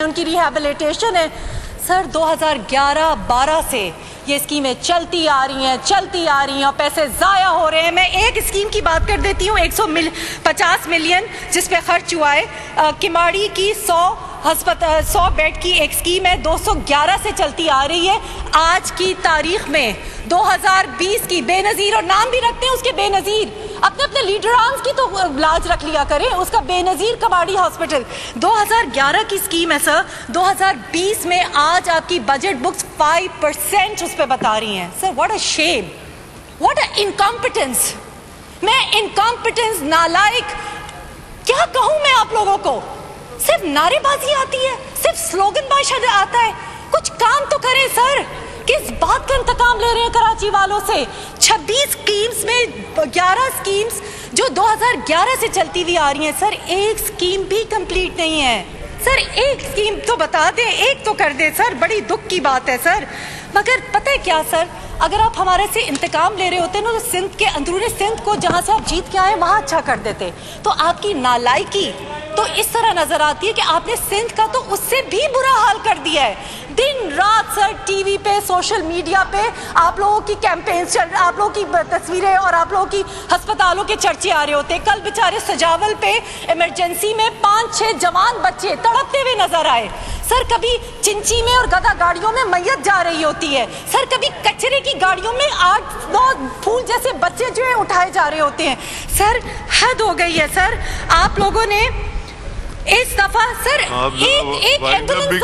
उनकी रिहैबिलिटेशन है। सर 2011-12 से ये स्कीमें चलती आ रही हैं और पैसे ज़ाया हो रहे हैं। मैं एक स्कीम की बात कर देती हूँ, 150 मिलियन जिस पे खर्च हुआ है। किमाड़ी की 100 बेड की एक स्कीम है, 211 से चलती आ रही है। आज की तारीख में 2020 की बेनज़ीर, और नाम भी रखते हैं उसके बेनज़ीर, अपने लीडरान्स की तो लाज रख लिया करें, उसका बेनज़ीर कबाड़ी हॉस्पिटल 2011 की स्कीम है सर। 2020 में आज आपकी बजट बुक्स 5% उस पर बता रही हैं। Sir what a shame, what a incompetence. मैं इनकॉम्पिटेंस, नालायक क्या कहूँ मैं आप लोगों को। सिर्फ नारेबाजी आती है, सिर्फ स्लोगनबाजी आता है, कुछ काम तो करें सर। किस बात का इंतकाम ले रहे हैं कराची वालों से? 26 स्कीम्स में 11 स्कीम्स जो 2011 से चलती हुई आ रही हैं सर, एक स्कीम भी कंप्लीट नहीं है सर। एक स्कीम तो बता दें, एक तो कर दे सर, बड़ी दुख की बात है सर। मगर पता है क्या सर, अगर आप हमारे से इंतकाम ले रहे होते ना तो सिंध के अंदरूनी सिंध को जहाँ से आप जीत के आए वहाँ अच्छा कर देते। तो आपकी नालायकी तो इस तरह नजर आती है कि आपने सिंध का तो उससे भी बुरा हाल कर दिया है। दिन रात सर टीवी पे, सोशल मीडिया पे आप लोगों की कैंपेन्स चल, आप लोगों की तस्वीरें और आप लोगों की अस्पतालों के चर्चे आ रहे होते हैं। कल बेचारे सजावल पे इमरजेंसी में 5-6 जवान बच्चे तड़पते हुए नजर आए सर। कभी चिंची में और गदा गाड़ियों में मैयत जा रही होती है सर, कभी कचरे की गाड़ियों में 8-9 फूल जैसे बच्चे जो है उठाए जा रहे होते हैं सर। हद हो गई है सर। आप लोगों ने इस दफा सर एक एम्बुलेंस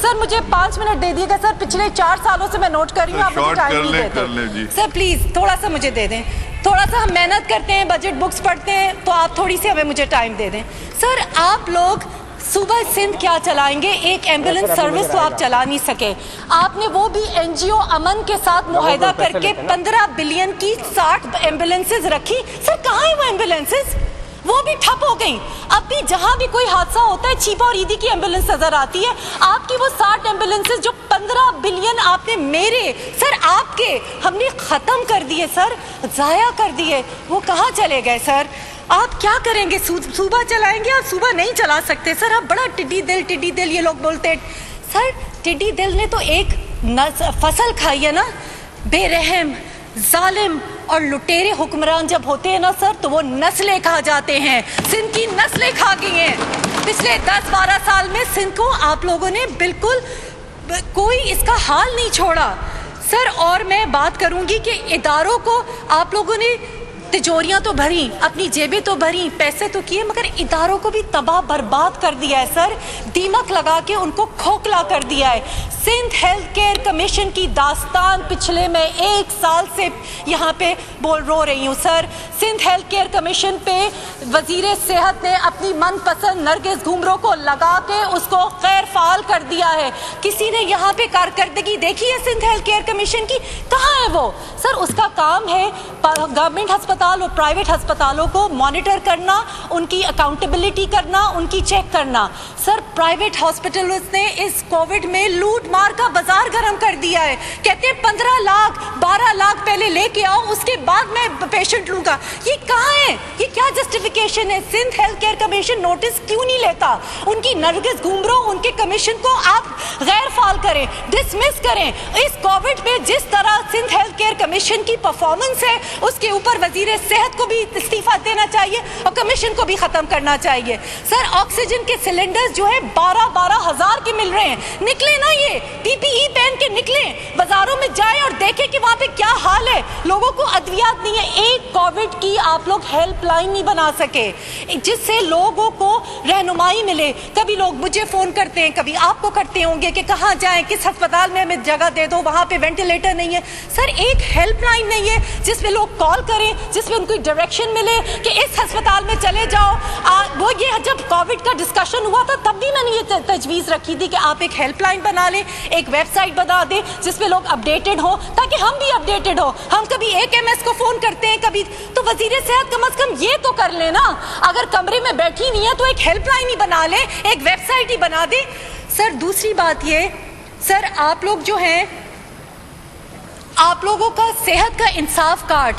सर मुझे 5 मिनट दे दिएगा सर। पिछले 4 सालों से मैं नोट कर रही हूँ, आप मुझे टाइम नहीं देते सर। प्लीज थोड़ा सा मुझे दे दें, थोड़ा सा हम मेहनत करते हैं, बजट बुक्स पढ़ते हैं, तो आप थोड़ी सी हमें मुझे टाइम दे दें सर। आप लोग सुबह सिंध क्या चलाएंगे? एक एम्बुलेंस सर्विस तो आप चला नहीं सके। आपने वो भी एनजीओ अमन के साथ मुआहदा करके 15 बिलियन की 60 एम्बुलेंसेज रखी सर। कहाँ है वो एम्बुलेंसेज? वो भी ठप हो गई। अब भी जहां भी कोई हादसा होता है चीपा और ईदी की एम्बुलेंस नजर आती है। आपकी वो 60 एम्बुलेंसेज जो 15 बिलियन आपने मेरे सर आपके हमने खत्म कर दिए सर, जाया कर दिए। वो कहाँ चले गए सर? आप क्या करेंगे? सुबह चलाएंगे? आप सुबह नहीं चला सकते सर। आप बड़ा टिड्डी दिल ये लोग बोलते हैं सर। टिड्डी दिल ने तो एक फसल खाई है ना। बेरहम, जालिम और लुटेरे हुक्मरान जब होते हैं ना सर, तो वो नस्लें खा जाते हैं। सिंध की नस्लें खा गई हैं पिछले 10-12 साल में। सिंध को आप लोगों ने बिल्कुल कोई इसका हाल नहीं छोड़ा सर। और मैं बात करूंगी कि इदारों को आप लोगों ने तिजोरियां तो भरी, अपनी जेबें तो भरी, पैसे तो किए, मगर इदारों को भी तबाह बर्बाद कर दिया है सर। दीमक लगा के उनको खोखला कर दिया है। सिंध हेल्थ केयर कमीशन की दास्तान पिछले मैं 1 साल से यहाँ पे रो रही हूँ sir. Sindh health care commission पे वजीर सेहत ने अपनी मनपसंद नरगिस घुमरो को लगा के उसको गैर फाल कर दिया है। किसी ने यहाँ पे कारकर्दगी देखी है सिंध हेल्थ केयर कमीशन की? कहाँ है वो सर? उसका काम है गवर्नमेंट अस्पताल और प्राइवेट अस्पतालों को मॉनिटर करना, उनकी अकाउंटेबिलिटी करना, उनकी चेक करना सर। प्राइवेट हॉस्पिटल्स ने इस कोविड में लूट मार का बाजार गर्म कर दिया है। कहते हैं 15 लाख 12 लाख पहले लेके आओ, उसके बाद मैं पेशेंट लूंगा। ये कहाँ है? ये क्या जस्टिफिकेशन है? Sindh health care commission notice क्यों नहीं लेता? उनकी नरगिस घुमरो, उनके कमीशन को आप गैर फाल करें, डिसमिस करें। इस कोविड में जिस तरह सिंध हेल्थ केयर कमीशन की परफॉर्मेंस है, उसके ऊपर वजीर सेहत को भी इस्तीफा देना चाहिए और कमीशन को भी खत्म करना चाहिए सर। ऑक्सीजन के सिलेंडर्स जो है 12-12 हजार के मिल रहे हैं। निकले ना, ये पीपीई पहन के निकले, बाजारों में जाए और देखें कि वहां पे क्या हाल है। लोगों को अद्वियात नहीं है। एक कोविड की आप लोग हेल्पलाइन नहीं बना सके जिससे लोगों को रहनुमाई मिले। कभी लोग मुझे फोन करते हैं, कभी आपको करते होंगे कि कहाँ जाएं, किस अस्पताल में हमें जगह दे दो, वहां पे वेंटिलेटर नहीं है सर। एक हेल्पलाइन नहीं है जिसमें लोग कॉल करें, जिसमें उनको डायरेक्शन मिले कि इस अस्पताल में चले जाओ। वो ये जब कोविड का डिस्कशन हुआ था तब भी मैंने ये तजवीज़ रखी थी कि आप एक हेल्पलाइन बना लें, एक वेबसाइट बना दें जिसमें लोग अपडेटेड हो, ताकि हम भी अपडेटेड हो। हम कभी एक एमएस को फोन करते हैं, कभी तो वजीर सेहत कम से कम ये तो कर ले ना। अगर कमरे में बैठी हुई है तो एक हेल्पलाइन ही बना ले, एक वेबसाइट ही बना दे सर। दूसरी बात ये सर, आप लोग जो हैं, आप लोगों का सेहत का इंसाफ कार्ड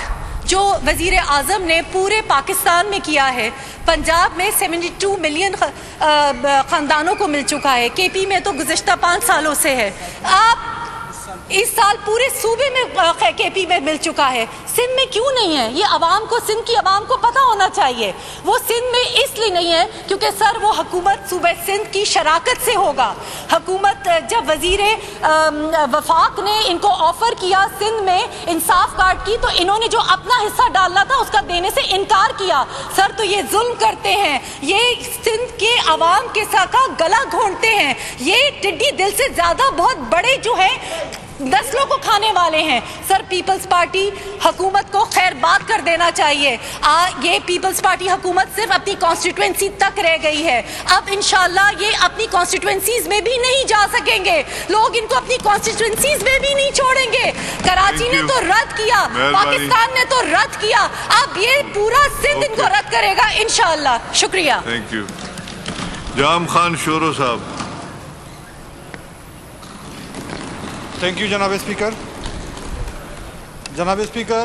जो वज़ीर आज़म ने पूरे पाकिस्तान में किया है। पंजाब में 72 मिलियन ख़ानदानों को मिल चुका है, KP में तो गुज़िश्ता 5 सालों से है। आप इस साल पूरे सूबे में KP में मिल चुका है, सिंध में क्यों नहीं है? ये अवाम को, सिंध की अवाम को पता होना चाहिए। वो सिंध में इसलिए नहीं है क्योंकि सर वो हुकूमत सूबे सिंध की शराकत से होगा। हुकूमत जब वज़ीर वफाक ने इनको ऑफ़र किया सिंध में इंसाफ कार्ड की, तो इन्होंने जो अपना हिस्सा डालना था उसका देने से इनकार किया। सर तो ये जुल्म करते हैं, ये सिंध के अवाम के साथ गला घोंटते हैं। ये टिड्डी दिल से ज़्यादा बहुत बड़े जो है नस्लों को खाने वाले हैं। सर पीपल्स पार्टी हुकूमत को खैर बात कर देना चाहिए। ये पीपल्स पार्टी हुकूमत सिर्फ अपनी कॉन्स्टिट्यूंसी तक रह गई है। अब इंशाल्लाह ये अपनी कॉन्स्टिट्यूंसीज में भी नहीं जा सकेंगे, लोग इनको अपनी कॉन्स्टिट्यूंसीज में भी नहीं छोड़ेंगे। कराची ने तो रद्द किया, पाकिस्तान ने तो रद्द किया, अब ये पूरा सिंध इनको रद्द करेगा इंशाल्लाह। शुक्रिया। Thank you. Jam Khan sorrow साहब। थैंक यू जनाब स्पीकर। जनाब स्पीकर,